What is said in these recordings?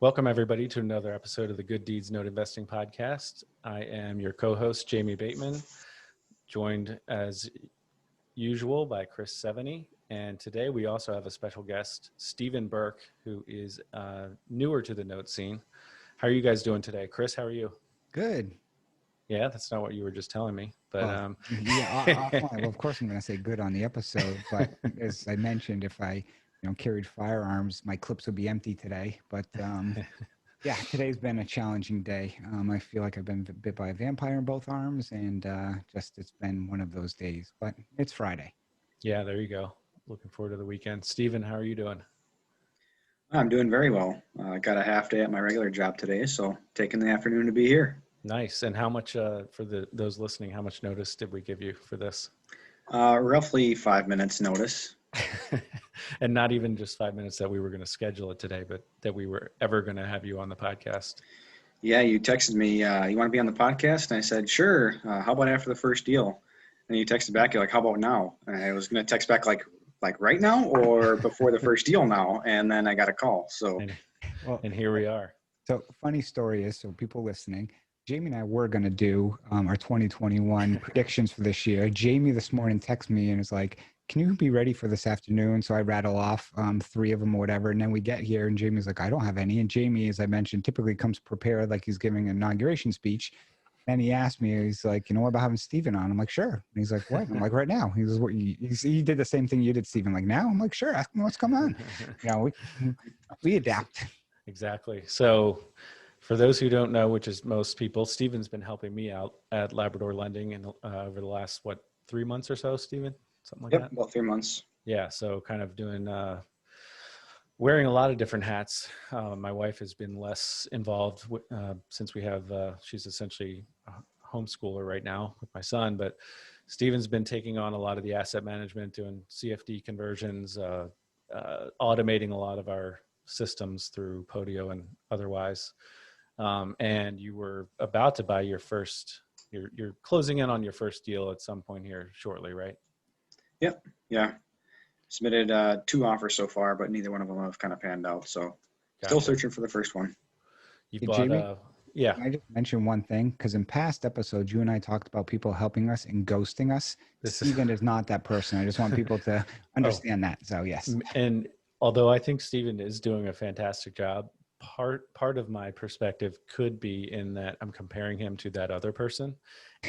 Welcome, everybody, to another episode of the Good Deeds Note Investing podcast. I am your co-host, Jamie Bateman, joined as usual by Chris Seveney. And today we also have a special guest, Steven Burke, who is newer to the note scene. How are you guys doing today? Chris, how are you? Good. Yeah, that's not what you were just telling me. But offline. Well, of course I'm going to say good on the episode, but as I mentioned, if I carried firearms, my clips would be empty today. But yeah, today's been a challenging day. I feel like I've been bit by a vampire in both arms, and it's been one of those days. But it's Friday. Yeah, there you go. Looking forward to the weekend. Steven, how are you doing? I'm doing very well. I got a half day at my regular job today, so taking the afternoon to be here. Nice. And how much, for those listening, how much notice did we give you for this? Roughly 5 minutes notice. And not even just 5 minutes that we were going to schedule it today, but that we were ever going to have you on the podcast. Yeah, you texted me, you want to be on the podcast? And I said, sure. How about after the first deal? And you texted back, you're like, how about now? And I was going to text back like right now or before the first deal now. And then I got a call. So, and here we are. So funny story is, so people listening, Jamie and I were going to do our 2021 predictions for this year. Jamie this morning texted me and was like, can you be ready for this afternoon? So I rattle off 3 of them or whatever. And then we get here and Jamie's like, I don't have any. And Jamie, as I mentioned, typically comes prepared like he's giving an inauguration speech. And he asked me, he's like, what about having Steven on? I'm like, sure. And he's like, what? I'm like, right now. He was, he did the same thing you did, Steven. Like, now? I'm like, sure. Ask me what's going on. We adapt. Exactly. So for those who don't know, which is most people, Steven's been helping me out at Labrador Lending and over the last, 3 months or so, Steven? Something like that? About 3 months. Yeah. So kind of doing, wearing a lot of different hats. My wife has been less involved since we have, she's essentially a homeschooler right now with my son, but Steven's been taking on a lot of the asset management, doing CFD conversions, automating a lot of our systems through Podio and otherwise. And you were about to buy your first, you're closing in on your first deal at some point here shortly, right? Yep. Yeah. Submitted 2 offers so far, but neither one of them have kind of panned out. So Still searching for the first one. You Hey, bought, Jamie, yeah. I just mentioned one thing, because in past episodes, you and I talked about people helping us and ghosting us. Steven is not that person. I just want people to understand that. So yes. And although I think Steven is doing a fantastic job, part of my perspective could be in that I'm comparing him to that other person.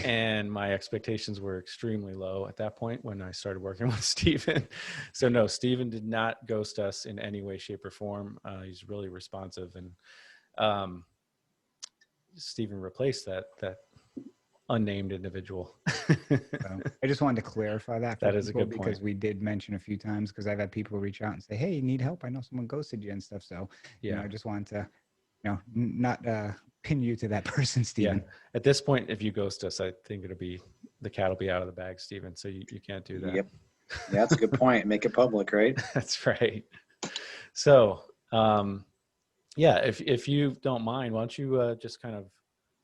And my expectations were extremely low at that point when I started working with Steven. So no, Steven did not ghost us in any way, shape, or form. He's really responsive, and Steven replaced that unnamed individual. So I just wanted to clarify that. That is a good point. Because we did mention a few times, because I've had people reach out and say, hey, you need help? I know someone ghosted you and stuff. So yeah, I just wanted to, not pin you to that person, Steven. Yeah. At this point, if you ghost us, I think the cat will be out of the bag, Steven. So you can't do that. Yep. Yeah, that's a good point. Make it public, right? That's right. So, yeah, if you don't mind, why don't you just kind of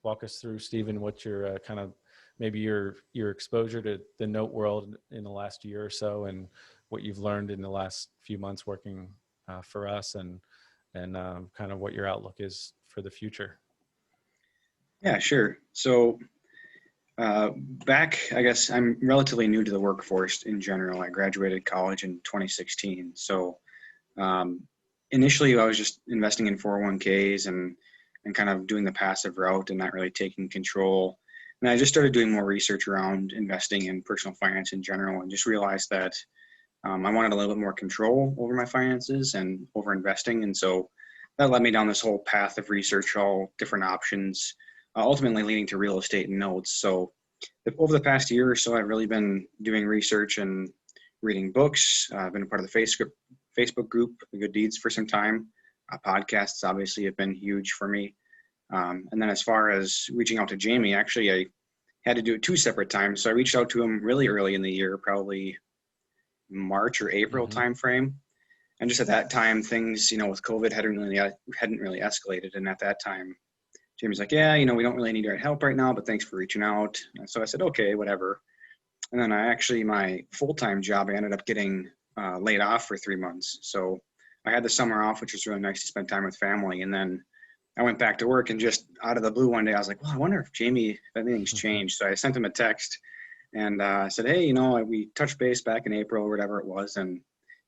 walk us through, Steven, what your kind of maybe your exposure to the note world in the last year or so, and what you've learned in the last few months working for us, and kind of what your outlook is for the future. Yeah, sure. So back, I guess I'm relatively new to the workforce in general. I graduated college in 2016. So initially I was just investing in 401ks and kind of doing the passive route and not really taking control. And I just started doing more research around investing in personal finance in general, and just realized that I wanted a little bit more control over my finances and over investing. And so that led me down this whole path of research, all different options, ultimately leading to real estate and notes. So over the past year or so, I've really been doing research and reading books. I've been a part of the Facebook group, The Good Deeds, for some time. Podcasts obviously have been huge for me. And then as far as reaching out to Jamie, actually I had to do it 2 separate times. So I reached out to him really early in the year, probably March or April timeframe. And just at that time, things, with COVID hadn't really escalated. And at that time, Jamie's like, yeah, we don't really need your help right now, but thanks for reaching out. And so I said, okay, whatever. And then my full-time job, I ended up getting laid off for 3 months. So I had the summer off, which was really nice to spend time with family. And then I went back to work, and just out of the blue one day, I was like, well, I wonder if Jamie, if anything's changed. So I sent him a text and said, hey, we touched base back in April or whatever it was. And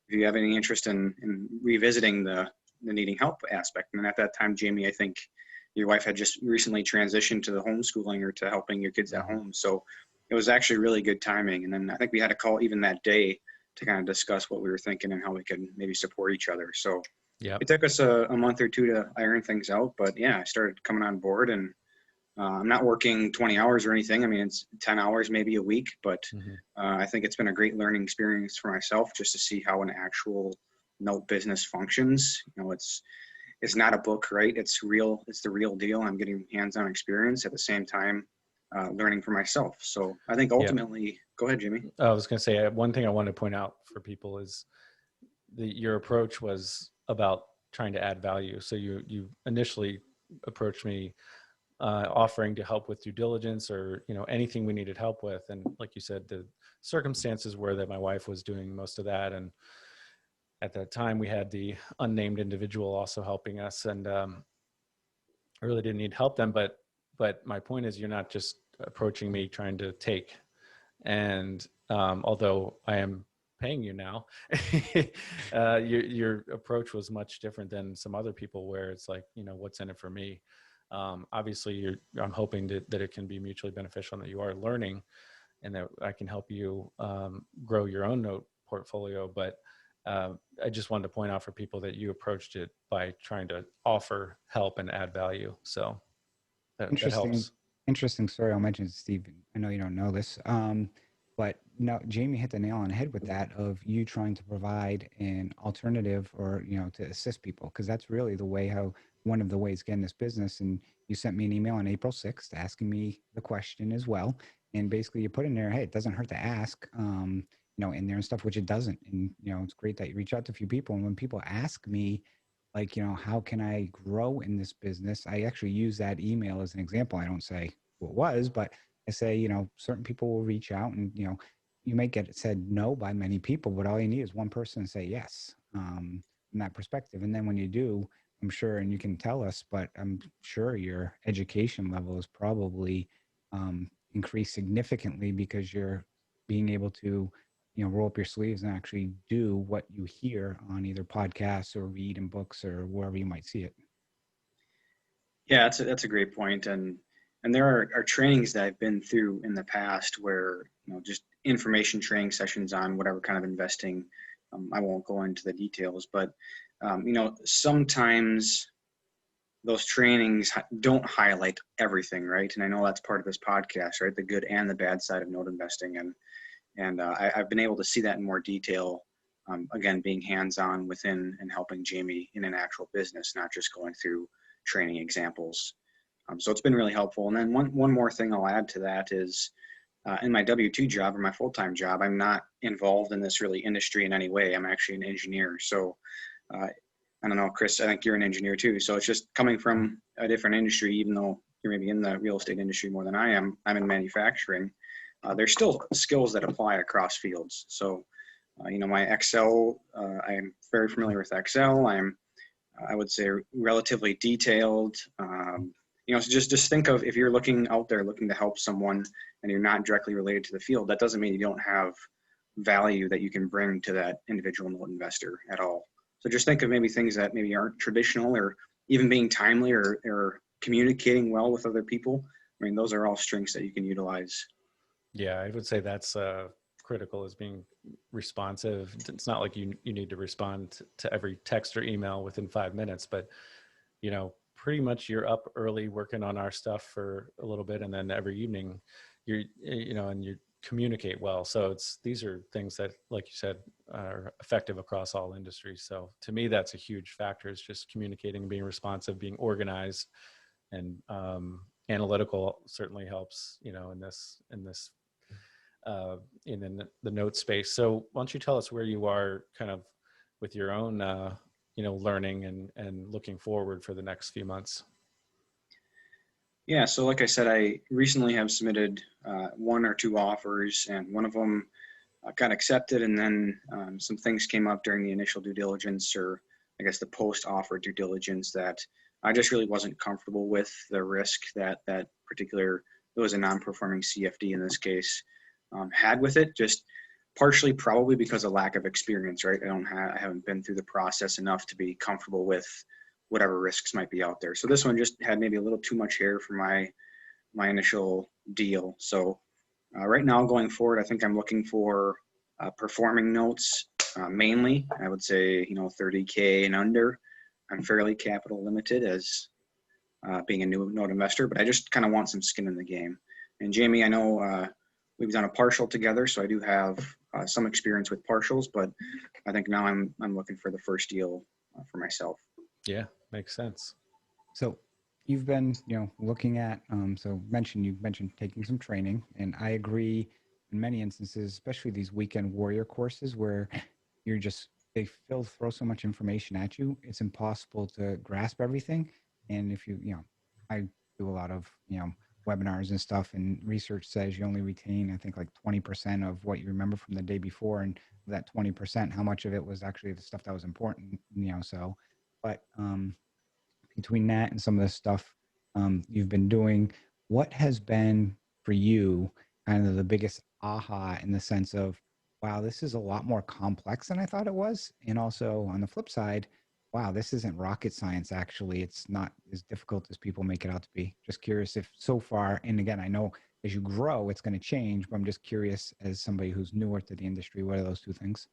if you have any interest in revisiting the needing help aspect. And at that time, Jamie, I think your wife had just recently transitioned to the homeschooling or to helping your kids at home. So it was actually really good timing. And then I think we had a call even that day to kind of discuss what we were thinking and how we could maybe support each other. So Yeah. it took us a month or two to iron things out, but yeah, I started coming on board, and I'm not working 20 hours or anything. I mean, it's 10 hours, maybe a week, but I think it's been a great learning experience for myself just to see how an actual note business functions. It's not a book, right? It's real. It's the real deal. I'm getting hands-on experience at the same time, learning for myself. So I think ultimately, Go ahead, Jimmy. I was going to say, one thing I wanted to point out for people is your approach was about trying to add value. So you initially approached me offering to help with due diligence or anything we needed help with, and like you said, the circumstances were that my wife was doing most of that, and at that time we had the unnamed individual also helping us, and I really didn't need help then. But my point is, you're not just approaching me trying to take, and although I am paying you now, your approach was much different than some other people where it's like, what's in it for me? Obviously I'm hoping that it can be mutually beneficial and that you are learning and that I can help you grow your own note portfolio. But I just wanted to point out for people that you approached it by trying to offer help and add value. So that helps. Interesting story. I'll mention to Steve. I know you don't know this, but no, Jamie hit the nail on the head with that of you trying to provide an alternative or, to assist people. Cause that's really one of the ways getting this business. And you sent me an email on April 6th asking me the question as well. And basically you put in there, hey, it doesn't hurt to ask, in there and stuff, which it doesn't. And, it's great that you reach out to a few people. And when people ask me, like, how can I grow in this business? I actually use that email as an example. I don't say who it was, but I say, certain people will reach out and, you may get it said no by many people, but all you need is one person to say yes, from that perspective. And then when you do, I'm sure, and you can tell us, but I'm sure your education level is probably increased significantly because you're being able to, roll up your sleeves and actually do what you hear on either podcasts or read in books or wherever you might see it. Yeah, that's a great point. And there are trainings that I've been through in the past where, just information training sessions on whatever kind of investing. I won't go into the details, but, sometimes those trainings don't highlight everything, right? And I know that's part of this podcast, right? The good and the bad side of note investing. And I've been able to see that in more detail, again, being hands-on within and helping Jamie in an actual business, not just going through training examples. So it's been really helpful. And then one more thing I'll add to that is in my W-2 job or my full-time job, I'm not involved in this really industry in any way. I'm actually an engineer. So I don't know, Chris, I think you're an engineer too. So it's just coming from a different industry, even though you're maybe in the real estate industry more than I am. I'm in manufacturing. There's still skills that apply across fields. So, my Excel, I'm very familiar with Excel. I would say relatively detailed. So just think of, if you're looking out there looking to help someone and you're not directly related to the field, that doesn't mean you don't have value that you can bring to that individual note investor at all. So just think of maybe things that maybe aren't traditional, or even being timely or communicating well with other people. I mean, those are all strengths that you can utilize. Yeah, I would say that's critical, is being responsive. It's not like you need to respond to every text or email within 5 minutes, but pretty much you're up early working on our stuff for a little bit, and then every evening and you communicate well. So these are things that, like you said, are effective across all industries. So to me, that's a huge factor, is just communicating, being responsive, being organized, and analytical certainly helps, in the note space. So why don't you tell us where you are kind of with your own, learning and looking forward for the next few months? Yeah, so like I said, I recently have submitted 1 or 2 offers, and one of them got accepted, and then some things came up during the initial due diligence or I guess, the post-offer due diligence that I just really wasn't comfortable with the risk that that particular, it was a non-performing CFD in this case, had with it. Just partially probably because of lack of experience, right? I haven't been through the process enough to be comfortable with whatever risks might be out there. So this one just had maybe a little too much hair for my initial deal. So right now going forward, I think I'm looking for performing notes mainly. I would say, 30K and under. I'm fairly capital limited as being a new note investor, but I just kind of want some skin in the game. And Jamie, I know we've done a partial together, so I do have some experience with partials, but I think now I'm looking for the first deal for myself. Yeah, makes sense. So you've been, looking at, you mentioned taking some training, and I agree in many instances, especially these weekend warrior courses where they throw so much information at you. It's impossible to grasp everything. And if I do a lot of, webinars and stuff, and research says you only retain, I think, like 20% of what you remember from the day before. And that 20%, how much of it was actually the stuff that was important, but between that and some of the stuff you've been doing, what has been for you kind of the biggest aha in the sense of, wow, this is a lot more complex than I thought it was? And also on the flip side, wow, this isn't rocket science. Actually, it's not as difficult as people make it out to be. Just curious if so far, and again, I know as you grow, it's going to change, but I'm just curious as somebody who's newer to the industry, what are those two things?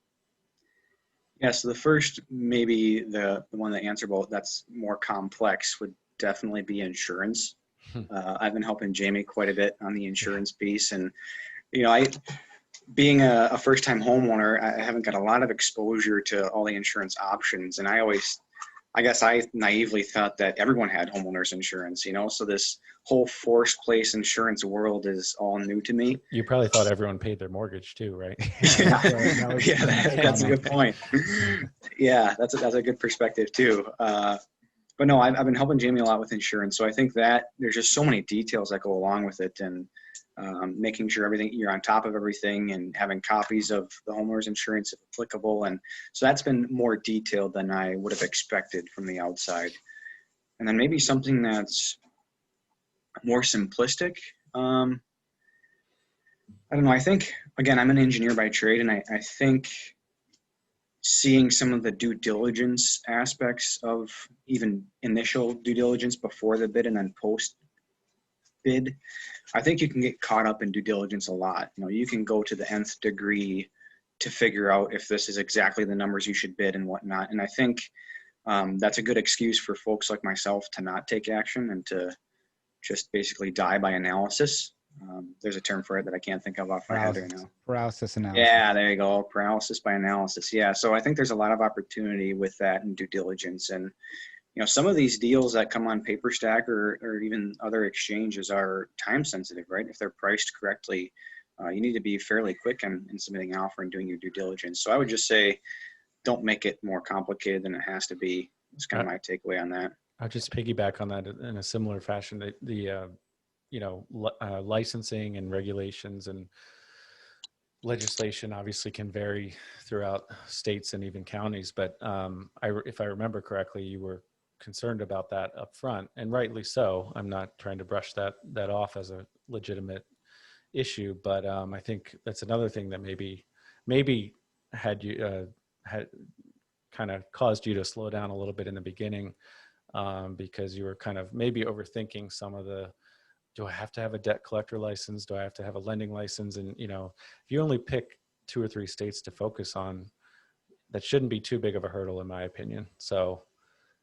Yeah, so the first, maybe the one that answerable that's more complex would definitely be insurance. I've been helping Jamie quite a bit on the insurance piece, and being a first-time homeowner, I haven't got a lot of exposure to all the insurance options, and I guess I naively thought that everyone had homeowners insurance, so this whole forced place insurance world is all new to me. You probably thought everyone paid their mortgage too, right? That's a good point. Yeah, that's a good perspective too. But no, I've been helping Jamie a lot with insurance, so I think that there's just so many details that go along with it, and making sure you're on top of everything, and having copies of the homeowner's insurance if applicable. And so that's been more detailed than I would have expected from the outside. And then maybe something that's more simplistic. I don't know. I think, again, I'm an engineer by trade, and I think seeing some of the due diligence aspects of even initial due diligence before the bid and then post bid, I think you can get caught up in due diligence a lot. You can go to the nth degree to figure out if this is exactly the numbers you should bid and whatnot. And I think that's a good excuse for folks like myself to not take action and to just basically die by analysis. There's a term for it that I can't think of off my head right now. Paralysis analysis. Yeah, there you go. Paralysis by analysis. Yeah. So I think there's a lot of opportunity with that in due diligence. And some of these deals that come on PaperStack or even other exchanges are time sensitive, right? If they're priced correctly, you need to be fairly quick in submitting an offer and doing your due diligence. So I would just say, don't make it more complicated than it has to be. That's kind of my takeaway on that. I'll just piggyback on that in a similar fashion. The licensing and regulations and legislation obviously can vary throughout states and even counties. But if I remember correctly, you were concerned about that up front, and rightly so. I'm not trying to brush that off as a legitimate issue, but I think that's another thing that maybe had kind of caused you to slow down a little bit in the beginning, because you were kind of maybe overthinking some of the, do I have to have a debt collector license? Do I have to have a lending license? And if you only pick 2 or 3 states to focus on, that shouldn't be too big of a hurdle in my opinion. So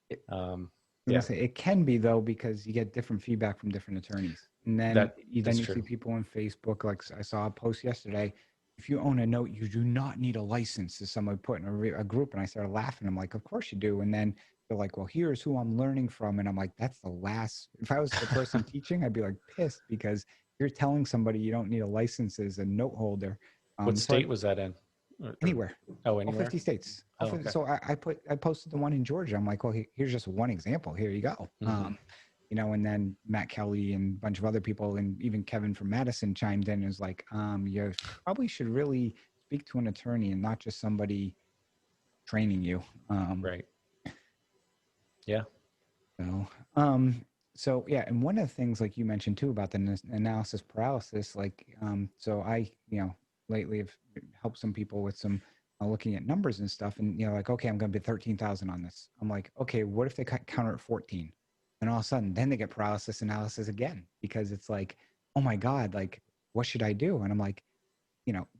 it can be though, because you get different feedback from different attorneys, and then you see people on Facebook. Like I saw a post yesterday, if you own a note, you do not need a license, as somebody put in a group, and I started laughing. I'm like, of course you do. And then they're like, well, here's who I'm learning from, and I'm like, that's the last. If I was the person teaching, I'd be like pissed, because you're telling somebody you don't need a license as a note holder. What state was that in? Anywhere. Oh, anywhere. All 50 states. Okay. So I posted the one in Georgia. I'm like, well, here's just one example. Here you go. Mm-hmm. And then Matt Kelly and a bunch of other people, and even Kevin from Madison chimed in and was like, you probably should really speak to an attorney and not just somebody training you. Right. Yeah. So, so yeah, and one of the things like you mentioned too about the analysis paralysis, like, so I, lately have helped some people with some looking at numbers and stuff, and like, okay, I'm going to bid 13,000 on this. I'm like, okay, what if they counter at 14? And all of a sudden, then they get paralysis analysis again because it's like, oh my God, like, what should I do? And I'm like,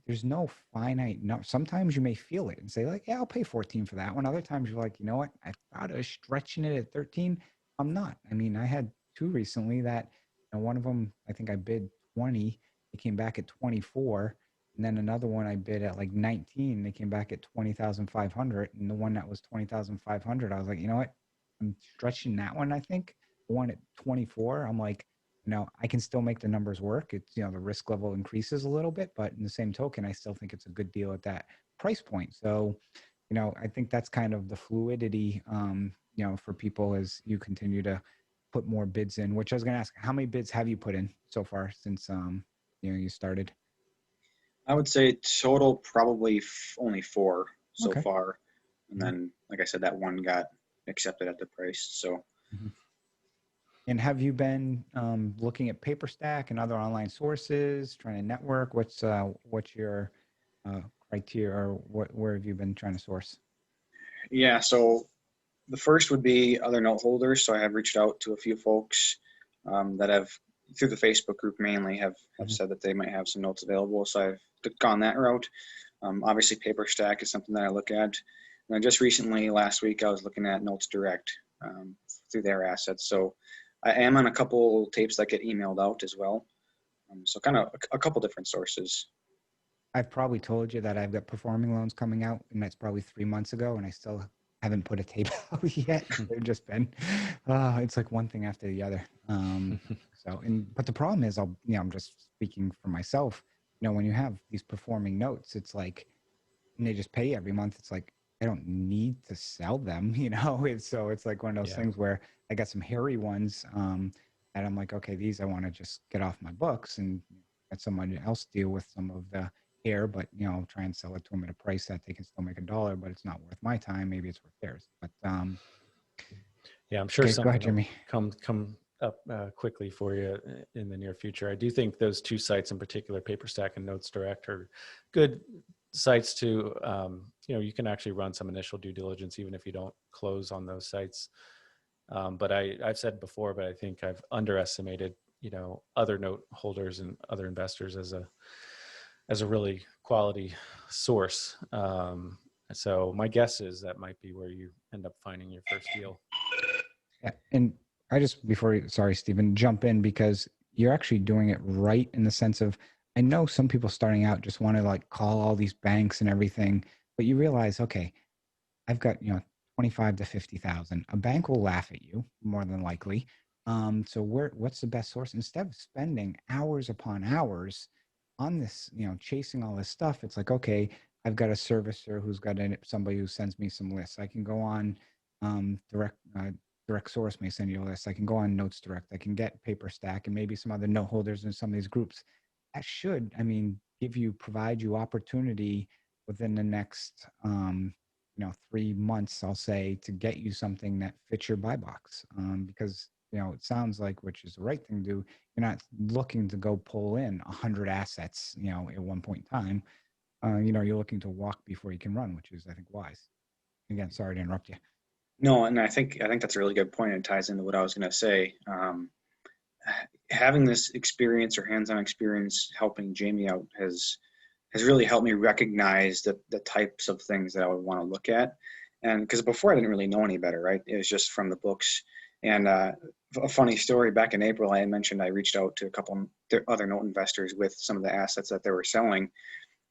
there's no finite number. Sometimes you may feel it and say like, yeah, I'll pay 14 for that one. Other times you're like, you know what? I thought I was stretching it at 13. I'm not. I mean, I had two recently that, one of them, I think I bid 20. It came back at 24. And then another one I bid at like 19. They came back at 20,500. And the one that was 20,500, I was like, you know what? I'm stretching that one, I think. The one at 24, I'm like, I can still make the numbers work. It's, the risk level increases a little bit, but in the same token, I still think it's a good deal at that price point. So, I think that's kind of the fluidity, for people as you continue to put more bids in, which I was going to ask, how many bids have you put in so far since, you started? I would say total probably only 4 so Okay. far. And then, like I said, that one got accepted at the price. So, Mhm. And have you been looking at PaperStack and other online sources, trying to network? What's your criteria, or where have you been trying to source? yeah, so the first would be other note holders. So I have reached out to a few folks that have, through the Facebook group mainly, have Mhm. said that they might have some notes available. So I've gone that route. Obviously, PaperStack is something that I look at. And just recently, last week, I was looking at Notes Direct through their assets. So I am on a couple tapes that get emailed out as well. So kind of a couple different sources. I've probably told you that I've got performing loans coming out, and that's probably 3 months ago, and I still haven't put a tape out yet. They've just been, it's like one thing after the other. But the problem is, I'm just speaking for myself. When you have these performing notes, it's like, and they just pay every month. It's like, I don't need to sell them, it's like one of those Yeah. things where I got some hairy ones, and I'm like, okay, these I want to just get off my books and let someone else deal with some of the hair, but try and sell it to them at a price that they can still make $1, but it's not worth my time. Maybe it's worth theirs. But Yeah, I'm sure okay, go something ahead, will Jimmy. come up quickly for you in the near future. I do think those two sites in particular, PaperStack and Notes Direct, are good sites to, you can actually run some initial due diligence even if you don't close on those sites. But I've said before, but I think I've underestimated, other note holders and other investors as a really quality source. So my guess is that might be where you end up finding your first deal. Yeah, and I just sorry, Stephen, jump in because you're actually doing it right in the sense of, I know some people starting out just want to like call all these banks and everything, but you realize, okay, I've got 25 to 50,000. A bank will laugh at you more than likely. So what's the best source? Instead of spending hours upon hours on this, chasing all this stuff, it's like, okay, I've got a servicer who's got somebody who sends me some lists. I can go on direct source may send you a list. I can go on Notes Direct. I can get PaperStack and maybe some other note holders in some of these groups. That should, provide you opportunity within the next 3 months, I'll say, to get you something that fits your buy box. Because it sounds like, which is the right thing to do, you're not looking to go pull in 100 assets, at one point in time. You're looking to walk before you can run, which is, I think, wise. Again, sorry to interrupt you. No, and I think that's a really good point. It ties into what I was going to say. Having this experience or hands-on experience helping Jamie out has really helped me recognize the types of things that I would want to look at. And because before I didn't really know any better, right? It was just from the books. And a funny story, back in April, I had mentioned I reached out to a couple other note investors with some of the assets that they were selling.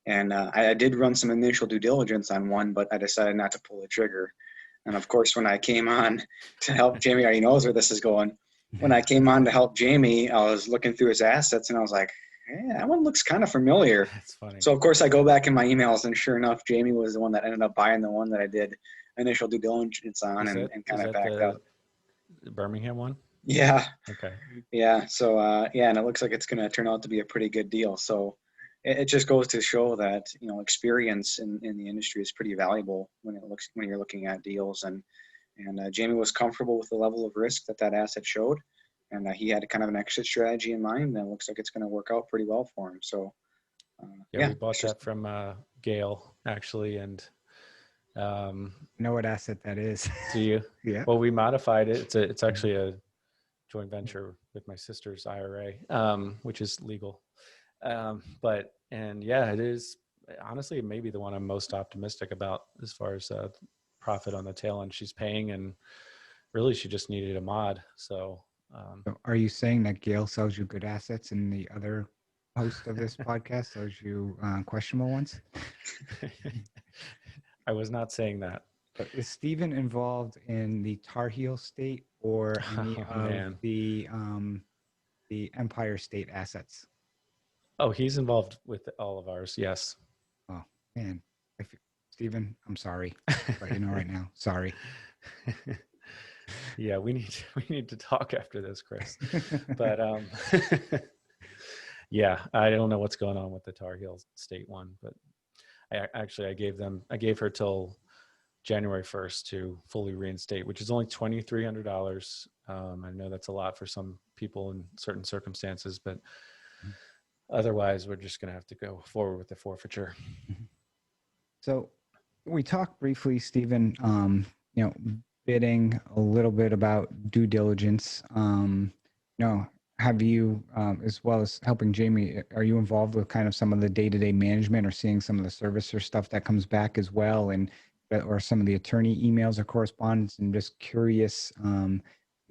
And I did run some initial due diligence on one, but I decided not to pull the trigger. And of course, when I came on to help Jamie, already knows where this is going. When I came on to help Jamie, I was looking through his assets and I was like, hey, that one looks kind of familiar. That's funny. So of course I go back in my emails and sure enough, Jamie was the one that ended up buying the one that I did initial due diligence on and kind of backed up. The Birmingham one? Yeah. Okay. Yeah. So, and it looks like it's going to turn out to be a pretty good deal. So it just goes to show that, experience in the industry is pretty valuable when you're looking at deals. And And Jamie was comfortable with the level of risk that that asset showed. And he had kind of an exit strategy in mind. And it looks like it's going to work out pretty well for him. So, Yeah, we bought that from Gail, actually. And I know what asset that is. do you? Yeah. Well, we modified it. It's actually a joint venture with my sister's IRA, which is legal. And yeah, it is honestly maybe the one I'm most optimistic about as far as profit on the tail end she's paying, and really she just needed a mod. So So are you saying that Gail sells you good assets and the other host of this podcast sells you questionable ones? I was not saying that. But is Steven involved in the Tar Heel State or any Oh, of man. the Empire State assets? Oh, he's involved with all of ours. Yes. Oh man, Steven, I'm sorry, but you know right now, sorry. Yeah, we need to talk after this, Chris. But yeah, I don't know what's going on with the Tar Heel State one, but I gave her till January 1st to fully reinstate, which is only $2,300. I know that's a lot for some people in certain circumstances, but otherwise we're just going to have to go forward with the forfeiture. So we talked briefly, Stephen, bidding a little bit about due diligence. Have you, as well as helping Jamie, are you involved with kind of some of the day-to-day management or seeing some of the servicer stuff that comes back as well, and or some of the attorney emails or correspondence? And just curious,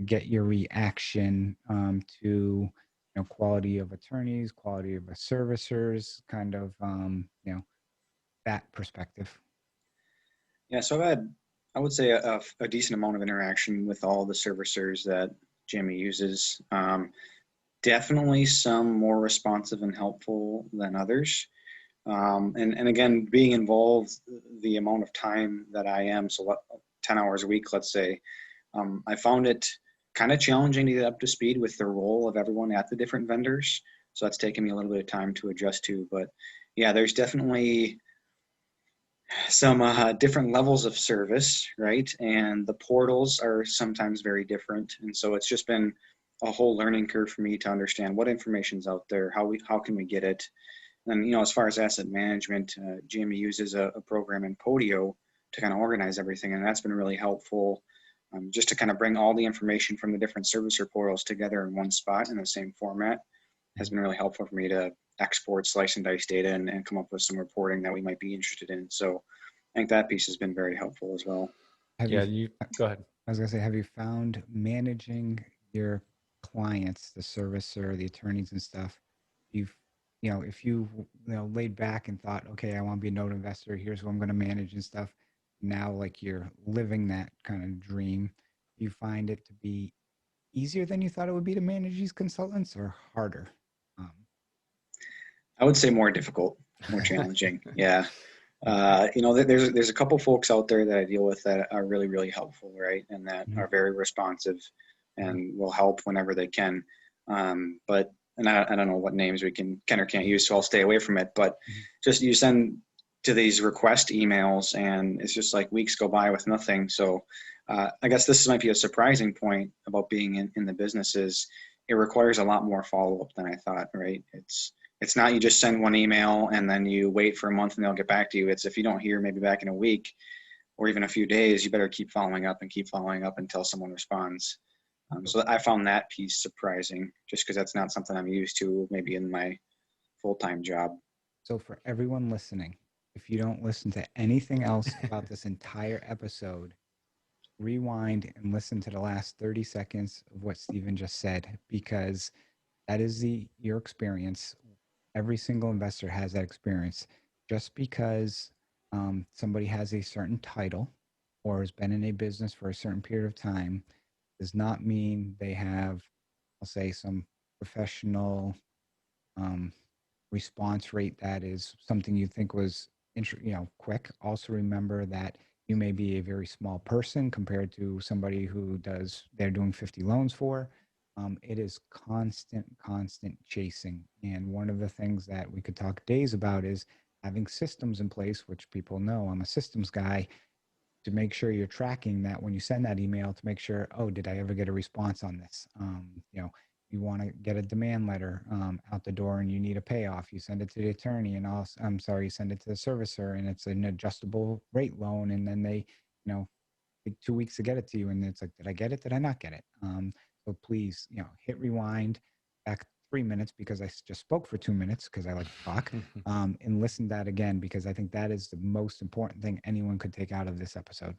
get your reaction to quality of attorneys, quality of servicers, kind of that perspective. Yeah, so I would say a decent amount of interaction with all the servicers that Jamie uses. Definitely some more responsive and helpful than others. And again, being involved the amount of time that I am, so 10 hours a week, let's say, I found it kind of challenging to get up to speed with the role of everyone at the different vendors. So that's taken me a little bit of time to adjust to. But yeah, there's definitely some different levels of service, right? And the portals are sometimes very different. And so it's just been a whole learning curve for me to understand what information's out there, how can we get it. And, as far as asset management, Jamie uses a program in Podio to kind of organize everything. And that's been really helpful, just to kind of bring all the information from the different servicer portals together in one spot in the same format has been really helpful for me to export slice and dice data and come up with some reporting that we might be interested in. So I think that piece has been very helpful as well. You go ahead. I was going to say, have you found managing your clients, the servicer, the attorneys and stuff, if you laid back and thought, okay, I want to be a note investor, here's what I'm going to manage and stuff. Now, like, you're living that kind of dream. You find it to be easier than you thought it would be to manage these consultants, or harder? I would say more difficult, more challenging. Yeah. There's a couple folks out there that I deal with that are really, really helpful, right? And that are very responsive and will help whenever they can. But I don't know what names we can or can't use, so I'll stay away from it. But just you send to these request emails, and it's just like weeks go by with nothing. So I guess this might be a surprising point about being in the business is it requires a lot more follow-up than I thought, right? It's not you just send one email and then you wait for a month and they'll get back to you. It's if you don't hear maybe back in a week or even a few days, you better keep following up until someone responds. So I found that piece surprising, just because that's not something I'm used to maybe in my full-time job. So for everyone listening, if you don't listen to anything else about this entire episode, rewind and listen to the last 30 seconds of what Steven just said, because that is your experience. Every single investor has that experience. Just because somebody has a certain title or has been in a business for a certain period of time does not mean they have, I'll say, some professional response rate that is something you think was quick. Also remember that you may be a very small person compared to somebody who they're doing 50 loans for. It is constant chasing. And one of the things that we could talk days about is having systems in place, which people know I'm a systems guy, to make sure you're tracking that when you send that email, to make sure, oh, did I ever get a response on this? You know, you want to get a demand letter out the door and you need a payoff, you send it to the attorney, and also, I'm sorry, you send it to the servicer, and it's an adjustable rate loan, and then they, you know, take 2 weeks to get it to you, and it's like, did I get it? Did I not get it? So please, you know, hit rewind back 3 minutes, because I just spoke for 2 minutes because I like to talk, and listen to that again, because I think that is the most important thing anyone could take out of this episode.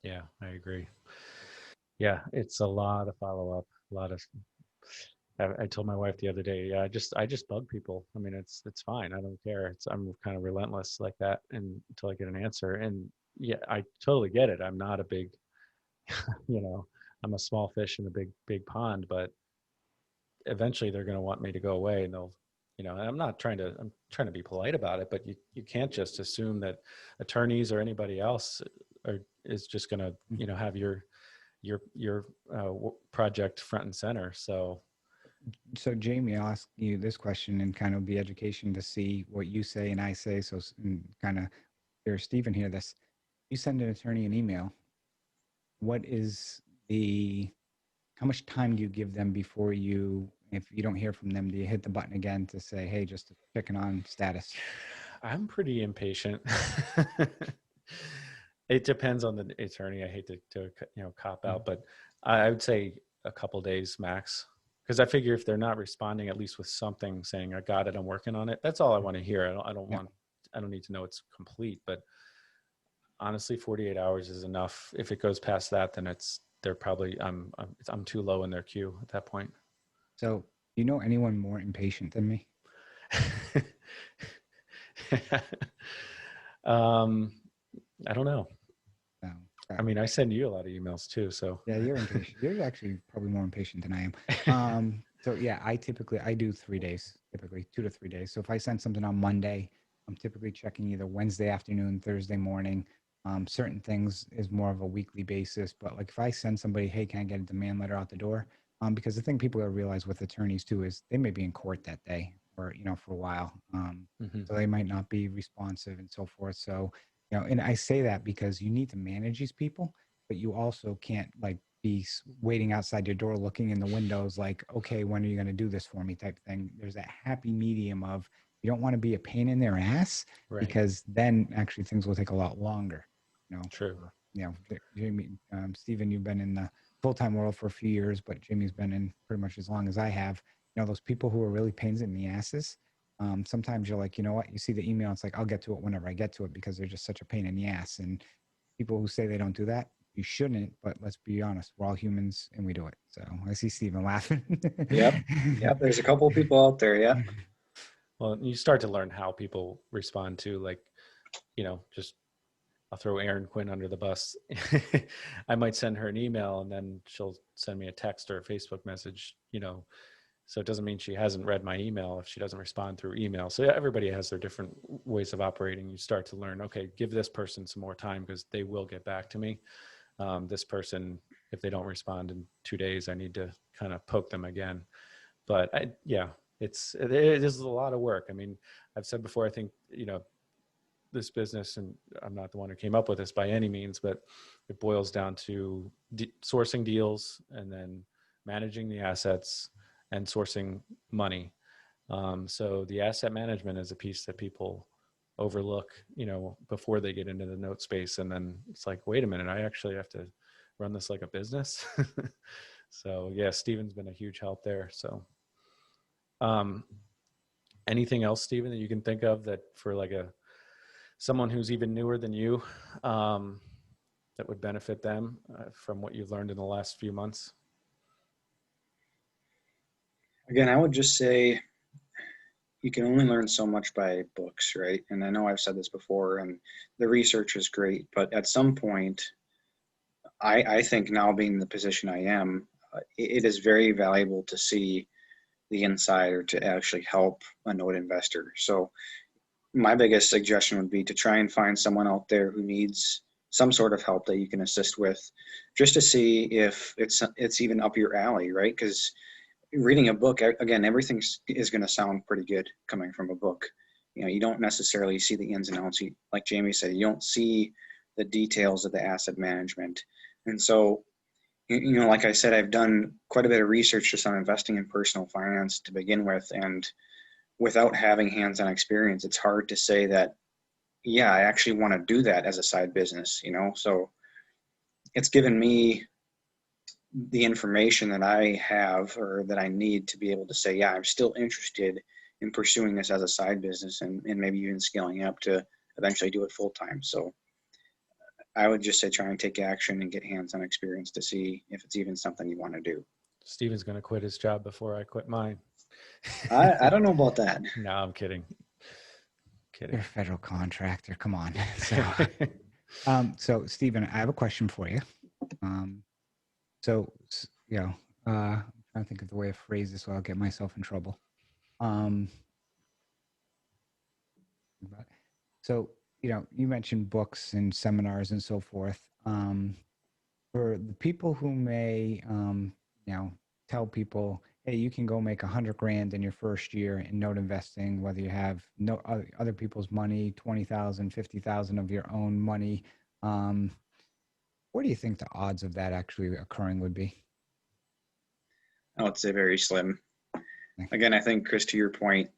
Yeah, I agree. Yeah, it's a lot of follow up, a lot of. I told my wife the other day, yeah, I just bug people. I mean, it's fine. I don't care. I'm kind of relentless like that, and until I get an answer. And yeah, I totally get it. I'm not a big, you know, I'm a small fish in a big pond, but eventually they're going to want me to go away, and they'll, you know, and I'm trying to be polite about it, but you can't just assume that attorneys or anybody else is just going to, you know, have your project front and center. So Jamie, I'll ask you this question, and kind of be education to see what you say and I say. So kind of hear Stephen hear this. You send an attorney an email. What is how much time do you give them before you, if you don't hear from them, do you hit the button again to say, hey, just checking on status? I'm pretty impatient. It depends on the attorney. I hate to you know, cop out, but I would say a couple days max, because I figure if they're not responding at least with something saying I got it, I'm working on it, that's all I want to hear. Yeah. I don't need to know it's complete, but honestly 48 hours is enough. If it goes past that, then they're probably I'm too low in their queue at that point. So, you know anyone more impatient than me? I don't know. No. I mean, I send you a lot of emails too, so Yeah, you're impatient. You're actually probably more impatient than I am. So yeah, I do 3 days, typically 2 to 3 days. So if I send something on Monday, I'm typically checking either Wednesday afternoon, Thursday morning. Certain things is more of a weekly basis, but like if I send somebody, hey, can I get a demand letter out the door? Because the thing people gotta realize with attorneys too is they may be in court that day, or you know, for a while. Mhm. So they might not be responsive and so forth. So, you know, and I say that because you need to manage these people, but you also can't like be waiting outside your door looking in the windows like, okay, when are you going to do this for me type thing. There's that happy medium of, you don't want to be a pain in their ass, Right. because then actually things will take a lot longer, you know. True. You know, Jamie, Stephen, you've been in the full-time world for a few years, but Jamie's been in pretty much as long as I have. You know, those people who are really pains in the asses, sometimes you're like, you know what, you see the email, it's like, I'll get to it whenever I get to it, because they're just such a pain in the ass. And people who say they don't do that, you shouldn't, but let's be honest, we're all humans and we do it. So I see Steven laughing. Yep. Yep. There's a couple of people out there. Yeah. Well, you start to learn how people respond to, like, you know, just I'll throw Erin Quinn under the bus. I might send her an email and then she'll send me a text or a Facebook message, you know. So it doesn't mean she hasn't read my email if she doesn't respond through email. So everybody has their different ways of operating. You start to learn, okay, give this person some more time because they will get back to me. This person, if they don't respond in 2 days, I need to kind of poke them again. But yeah, it is a lot of work. I mean, I've said before, I think, you know, this business, and I'm not the one who came up with this by any means, but it boils down to sourcing deals and then managing the assets and sourcing money. So the asset management is a piece that people overlook, you know, before they get into the note space. And then it's like, wait a minute, I actually have to run this like a business. So yeah, Steven's been a huge help there. So um, anything else, Steven, that you can think of that for like someone who's even newer than you, that would benefit them from what you've learned in the last few months? Again, I would just say you can only learn so much by books, right? And I know I've said this before, and the research is great, but at some point, I think now being in the position I am, it is very valuable to see the inside or to actually help a note investor. So my biggest suggestion would be to try and find someone out there who needs some sort of help that you can assist with, just to see if it's even up your alley, right? Because reading a book, again, everything is going to sound pretty good coming from a book. You know, you don't necessarily see the ins and outs. Like Jamie said, you don't see the details of the asset management. And so, like I said, I've done quite a bit of research just on investing in personal finance to begin with. And without having hands-on experience, it's hard to say that, yeah, I actually want to do that as a side business, So it's given me the information that I have or that I need to be able to say, yeah, I'm still interested in pursuing this as a side business and maybe even scaling up to eventually do it full time. So I would just say try and take action and get hands-on experience to see if it's even something you want to do. Steven's going to quit his job before I quit mine. I don't know about that. No, I'm kidding. You're a federal contractor. Come on. So Steven, I have a question for you. I'm trying to think of the way to phrase this so I'll get myself in trouble. So, you mentioned books and seminars and so forth. For the people who may, tell people, hey, you can go make $100,000 in your first year in note investing, whether you have no other people's money, 20,000, 50,000 of your own money. What do you think the odds of that actually occurring would be? I would say very slim. Again, I think, Chris, to your point,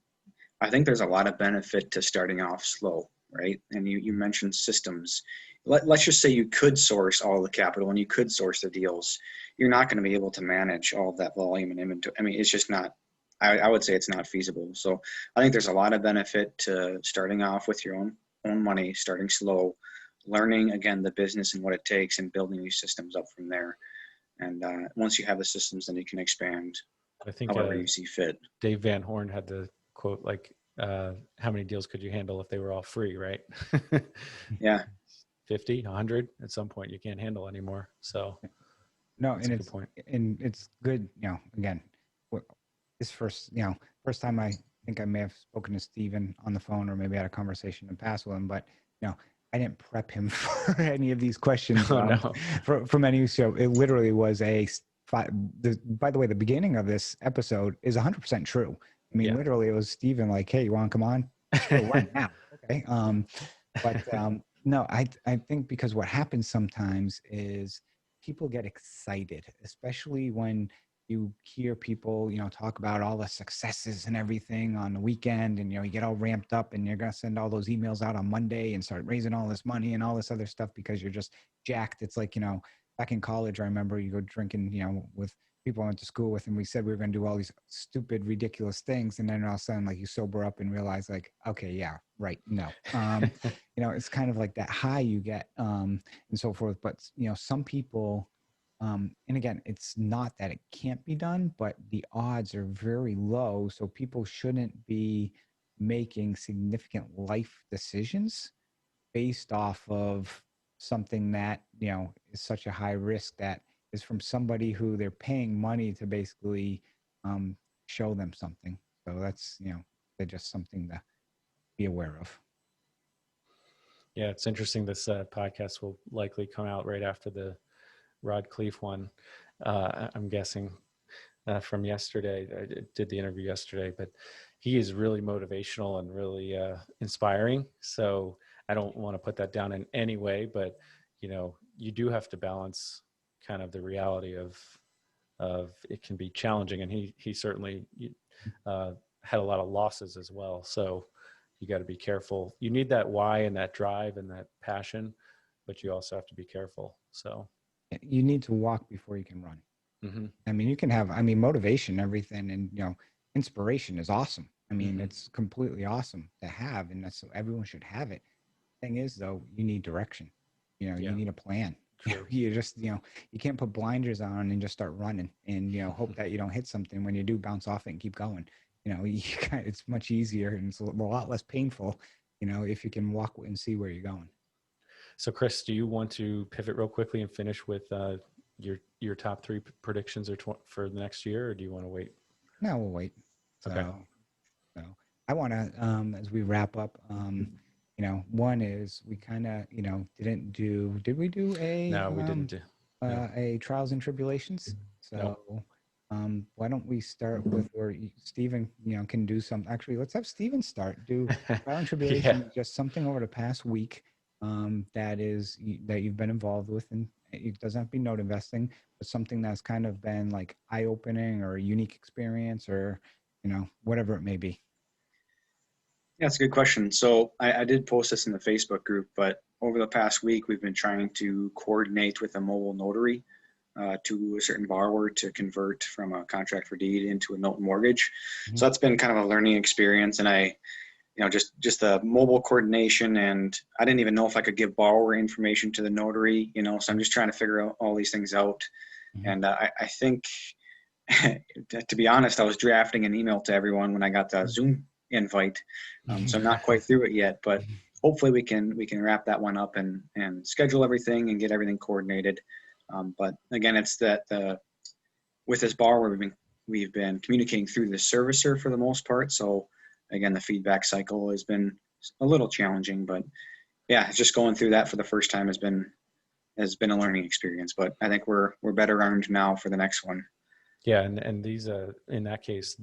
I think there's a lot of benefit to starting off slow, right? And you mentioned systems. Let's just say you could source all the capital and you could source the deals. You're not going to be able to manage all of that volume and inventory. I mean, it's just not, I would say it's not feasible. So I think there's a lot of benefit to starting off with your own money, starting slow, learning, again, the business and what it takes and building these systems up from there. And once you have the systems, then you can expand I think however you see fit. Dave Van Horn had the quote, like, how many deals could you handle if they were all free, right? Yeah. 50, 100 at some point you can't handle anymore. So no, and it's a good point. And it's good, again, this first time I think I may have spoken to Steven on the phone or maybe had a conversation in the past with him, but I didn't prep him for any of these questions from any show. It literally was by the way, the beginning of this episode is 100% true. I mean, literally it was Steven like, hey, you want to come on? Right now. Okay. No, I think because what happens sometimes is people get excited, especially when you hear people, talk about all the successes and everything on the weekend, and, you get all ramped up and you're going to send all those emails out on Monday and start raising all this money and all this other stuff because you're just jacked. It's like, back in college, I remember you go drinking, with people I went to school with, and we said we were going to do all these stupid, ridiculous things. And then all of a sudden, like, you sober up and realize, like, okay, yeah, right. No, it's kind of like that high you get, and so forth. But, some people, and again, it's not that it can't be done, but the odds are very low. So people shouldn't be making significant life decisions based off of something that, is such a high risk that is from somebody who they're paying money to basically show them something. So that's, they're just something to be aware of. Yeah, it's interesting. This podcast will likely come out right after the Rod Cleef one. I'm guessing from yesterday. I did the interview yesterday, but he is really motivational and really inspiring. So I don't want to put that down in any way, but you do have to balance kind of the reality of it can be challenging, and he certainly had a lot of losses as well. So you got to be careful. You need that why and that drive and that passion, but you also have to be careful. So you need to walk before you can run. Mm-hmm. I mean, you can have, motivation, everything, and, inspiration is awesome. I mean, it's completely awesome to have, and that's, everyone should have it. Thing is, though, you need direction. You need a plan. You just, you can't put blinders on and just start running and, hope that you don't hit something. When you do, bounce off it and keep going. It's much easier and it's a lot less painful, if you can walk and see where you're going. So, Chris, do you want to pivot real quickly and finish with your top three predictions for the next year, or do you want to wait? No, we'll wait. Okay. So I want to, as we wrap up, one is we kind of, did we do a? No, we didn't do a trials and tribulations. So why don't we start with where Steven, can do some, actually, let's have Steven start, do trial and tribulation, just something over the past week. that you've been involved with, and it doesn't have to be note investing, but something that's kind of been like eye-opening or a unique experience, or whatever it may be. Yeah, that's a good question. So I did post this in the Facebook group, but over the past week, we've been trying to coordinate with a mobile notary to a certain borrower to convert from a contract for deed into a note and mortgage. Mhm. So that's been kind of a learning experience, and just the mobile coordination, and I didn't even know if I could give borrower information to the notary, so I'm just trying to figure out all these things out. Mhm. And I think, to be honest, I was drafting an email to everyone when I got the Zoom invite. So I'm not quite through it yet, but hopefully we can wrap that one up and schedule everything and get everything coordinated. But again, it's that with this borrower, we've been communicating through the servicer for the most part. So again, the feedback cycle has been a little challenging, but yeah, just going through that for the first time has been a learning experience. But I think we're better armed now for the next one. Yeah, and these in that case,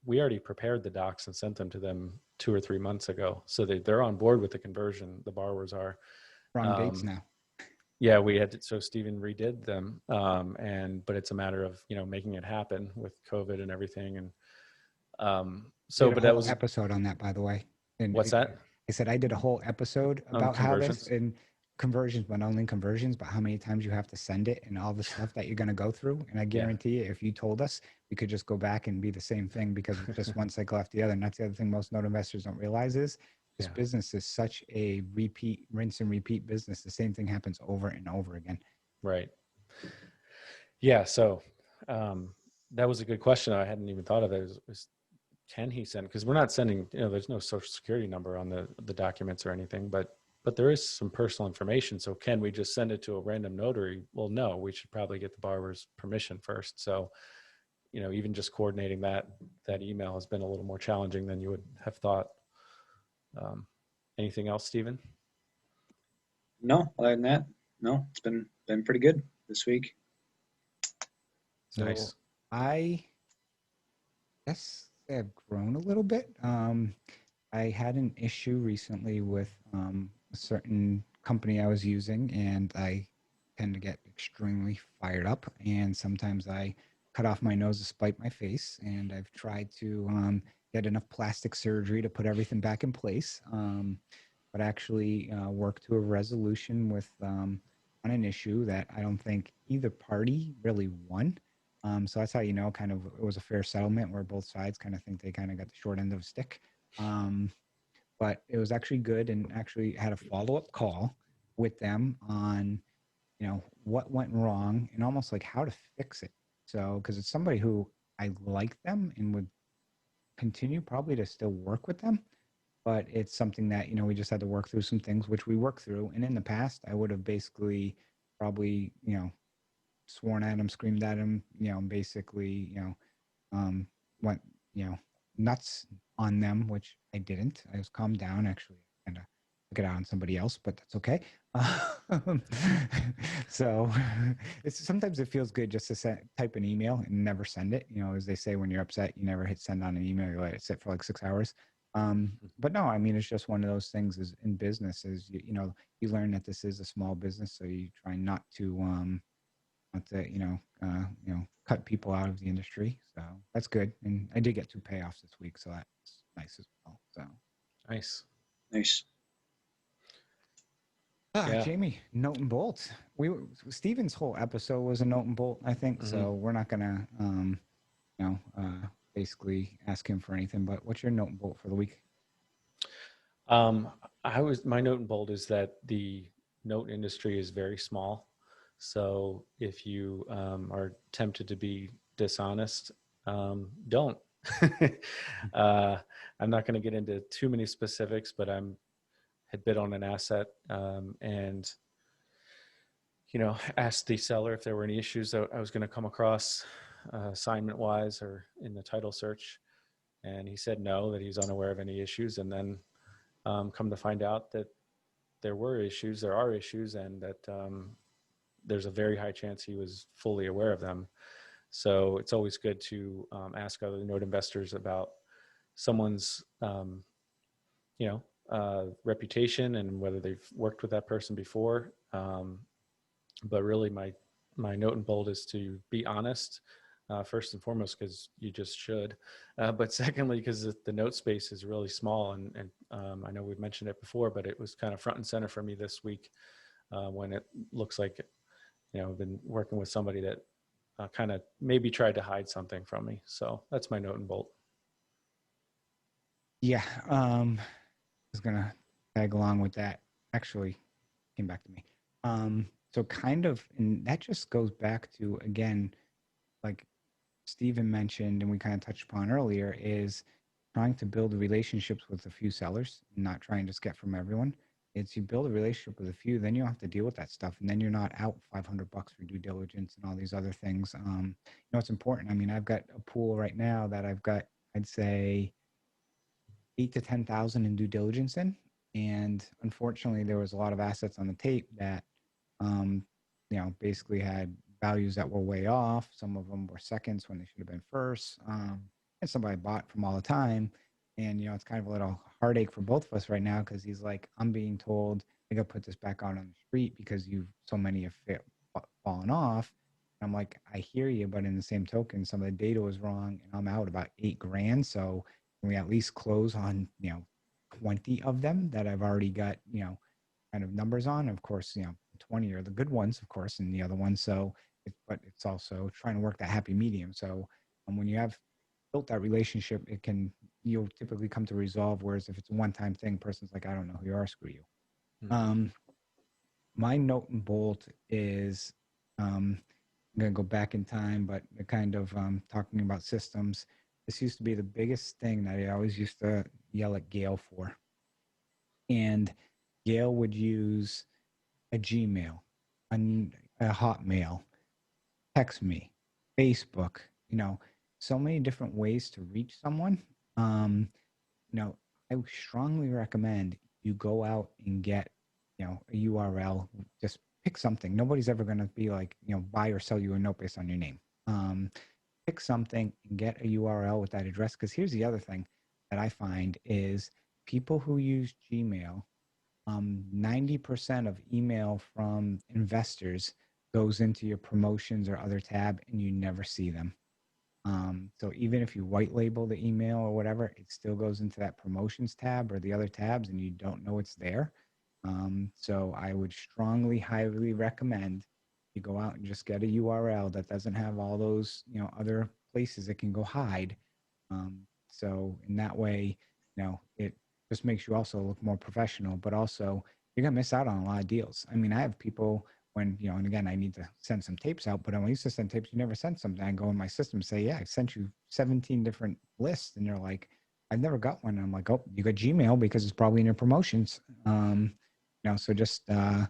we already prepared the docs and sent them to them 2 or 3 months ago, so they're on board with the conversion. The borrowers are. We're on dates now. Yeah, we had so Steven redid them, but it's a matter of making it happen with COVID and everything, and so. Did a But that whole was episode on that, by the way. And what's that? I said I did a whole episode On about how this conversions? and conversions, but not only conversions, but how many times you have to send it and all the stuff that you're going to go through. And I Yeah, guarantee you, if you told us, we could just go back and be the same thing, because it's just one cycle after the other. And that's the other thing most note investors don't realize is this yeah, business is such a rinse and repeat business. The same thing happens over and over again. right. Yeah, so that was a good question. I hadn't even thought of it. Can he send? Because we're not sending. There's no social security number on the documents or anything, but there is some personal information. So can we just send it to a random notary? Well, no. We should probably get the borrower's permission first. So even just coordinating that email has been a little more challenging than you would have thought. Anything else, Stephen? No, other than that, no, it's been pretty good this week. So Nice. I guess I've grown a little bit. I had an issue recently with a certain company I was using, and I tend to get extremely fired up. And sometimes I cut off my nose to spite my face. And I've tried to get enough plastic surgery to put everything back in place, but actually work to a resolution with on an issue that I don't think either party really won. So that's how kind of it was a fair settlement where both sides kind of think they kind of got the short end of the stick. But it was actually good, and actually had a follow-up call with them on, what went wrong and almost like how to fix it. So, because it's somebody who I like them and would continue probably to still work with them, but it's something that, we just had to work through some things, which we worked through. And in the past, I would have basically probably, sworn at him, screamed at him, basically, went, nuts on them, which I didn't. I was calmed down, actually, kind of took it out on somebody else, but that's okay. So sometimes it feels good just to type an email and never send it. As they say, when you're upset, you never hit send on an email, you let it sit for like 6 hours. But no, I mean, it's just one of those things is in business is, you learn that this is a small business. So you try not to cut people out of the industry. So that's good. And I did get 2 payoffs this week, so that's nice as well. So Nice. Nice. Yeah. Jamie, note and bolt. Steven's whole episode was a note and bolt, I think. Mm-hmm. So we're not gonna basically ask him for anything. But what's your note and bolt for the week? My note and bold is that the note industry is very small. So if you are tempted to be dishonest, don't. I'm not going to get into too many specifics, but had bid on an asset and asked the seller if there were any issues that I was going to come across assignment wise or in the title search, and he said no, that he's unaware of any issues. And then come to find out that there are issues, and that there's a very high chance he was fully aware of them. So it's always good to ask other note investors about someone's, reputation and whether they've worked with that person before. But really my note and bold is to be honest, first and foremost, because you just should. But secondly, because the note space is really small. And I know we've mentioned it before, but it was kind of front and center for me this week when it looks like, I've been working with somebody that kind of maybe tried to hide something from me. So that's my note and bolt. Yeah. I was going to tag along with that. Actually, came back to me. So kind of, and that just goes back to, again, like Steven mentioned, and we kind of touched upon earlier, is trying to build relationships with a few sellers, not trying to just get from everyone. It's you build a relationship with a few, then you don't have to deal with that stuff. And then you're not out $500 for due diligence and all these other things. It's important. I mean, I've got a pool right now that I've got, I'd say 8 to 10,000 in due diligence in. And unfortunately, there was a lot of assets on the tape that, basically had values that were way off. Some of them were seconds when they should have been first. And somebody bought from all the time. And, it's kind of a little heartache for both of us right now because he's like, I'm being told I got to put this back out on the street because so many have fallen off. And I'm like, I hear you, but in the same token, some of the data was wrong and I'm out about $8,000. So can we at least close on, 20 of them that I've already got, kind of numbers on? Of course, 20 are the good ones, of course, and the other ones. So, but it's also trying to work that happy medium. So when you have built that relationship, you'll typically come to resolve. Whereas if it's a one-time thing, person's like, I don't know who you are, screw you. Mm-hmm. My note and bolt is, I'm going to go back in time, but kind of talking about systems. This used to be the biggest thing that I always used to yell at Gail for. And Gail would use a Gmail, a Hotmail, text me, Facebook, so many different ways to reach someone. I strongly recommend you go out and get, a URL, just pick something. Nobody's ever going to be like, buy or sell you a note based on your name. Pick something and get a URL with that address. Because here's the other thing that I find is people who use Gmail, 90% of email from investors goes into your promotions or other tab and you never see them. So even if you white label the email or whatever, it still goes into that promotions tab or the other tabs and you don't know it's there. So I would strongly, highly recommend you go out and just get a URL that doesn't have all those, other places it can go hide. So in that way, it just makes you also look more professional, but also you're going to miss out on a lot of deals. I mean, I have people when, and again, I need to send some tapes out, but when I used to send tapes, you never sent something. I go in my system and say, yeah, I sent you 17 different lists. And they're like, I've never got one. And I'm like, oh, you got Gmail because it's probably in your promotions. So just, I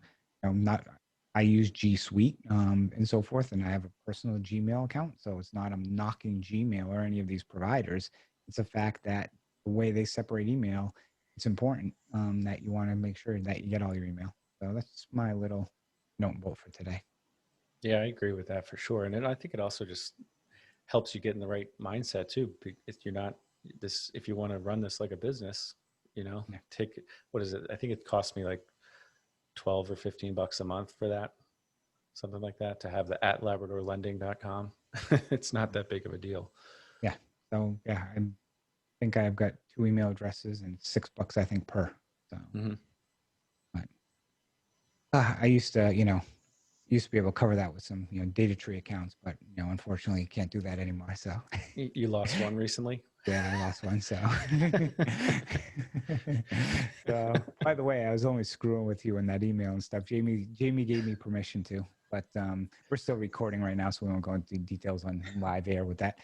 use G Suite and so forth. And I have a personal Gmail account. So it's not, I'm knocking Gmail or any of these providers. It's a fact that the way they separate email, it's important that you want to make sure that you get all your email. So that's my little note and bolt for today. Yeah, I agree with that for sure. And then I think it also just helps you get in the right mindset too. If you're not if you want to run this like a business, take, what is it? I think it cost me like 12 or $15 a month for that. Something like that, to have the @labradorlending.com. It's not that big of a deal. Yeah. So yeah, I think I've got 2 email addresses and $6, I think, per. So, but I used to, be able to cover that with some, data tree accounts, but unfortunately, you can't do that anymore. So you lost one recently. Yeah, I lost one. So, so by the way, I was only screwing with you in that email and stuff. Jamie gave me permission to, but we're still recording right now, so we won't go into details on live air with that.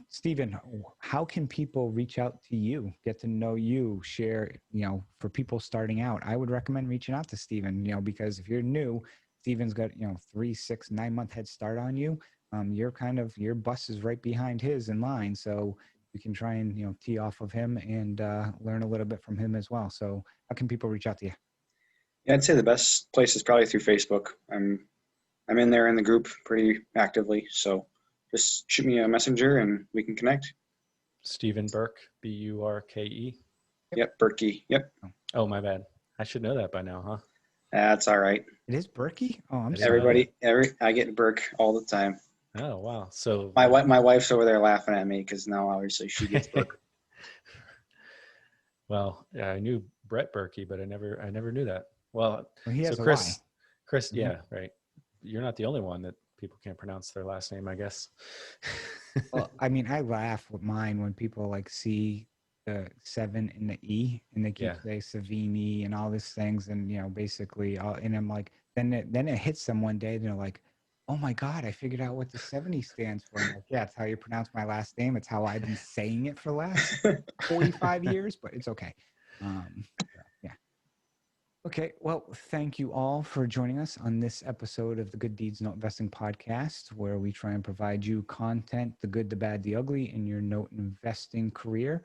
Steven, how can people reach out to you, get to know you, share, for people starting out? I would recommend reaching out to Steven, because if you're new, Steven's got, 3, 6, 9 month head start on you. Your bus is right behind his in line. So you can try and, tee off of him and learn a little bit from him as well. So how can people reach out to you? Yeah, I'd say the best place is probably through Facebook. I'm in there in the group pretty actively. So just shoot me a messenger and we can connect. Steven Burke, Burke. Yep, Berkey. Yep, Oh, my bad. I should know that by now, huh? that's all right. It is Berkey? Oh, I'm I didn't sorry. know that. I get Burke all the time. Oh, wow. So My wife's over there laughing at me because now obviously she gets Burke. well, yeah, I knew Brett Berkey, but I never knew that. Well, Well, he so has a Chris, Y. Chris, Mhm. yeah, right. You're not the only one that people can't pronounce their last name, I guess. Well, I mean, I laugh with mine when people like see the 7 and the E and they keep Yeah. saying Seveney and all these things. And, basically, and I'm like, then it hits them one day and they're like, oh my God, I figured out what the 70 stands for. I'm like, yeah, it's how you pronounce my last name. It's how I've been saying it for the last 45 years, but it's okay. Yeah. Okay, well, thank you all for joining us on this episode of the Good Deeds Note Investing podcast, where we try and provide you content, the good, the bad, the ugly, in your note investing career.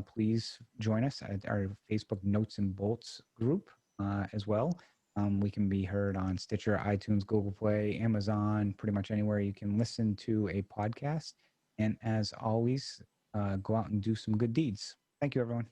Please join us at our Facebook Notes and Bolts group as well. We can be heard on Stitcher, iTunes, Google Play, Amazon, pretty much anywhere you can listen to a podcast. And as always, go out and do some good deeds. Thank you, everyone.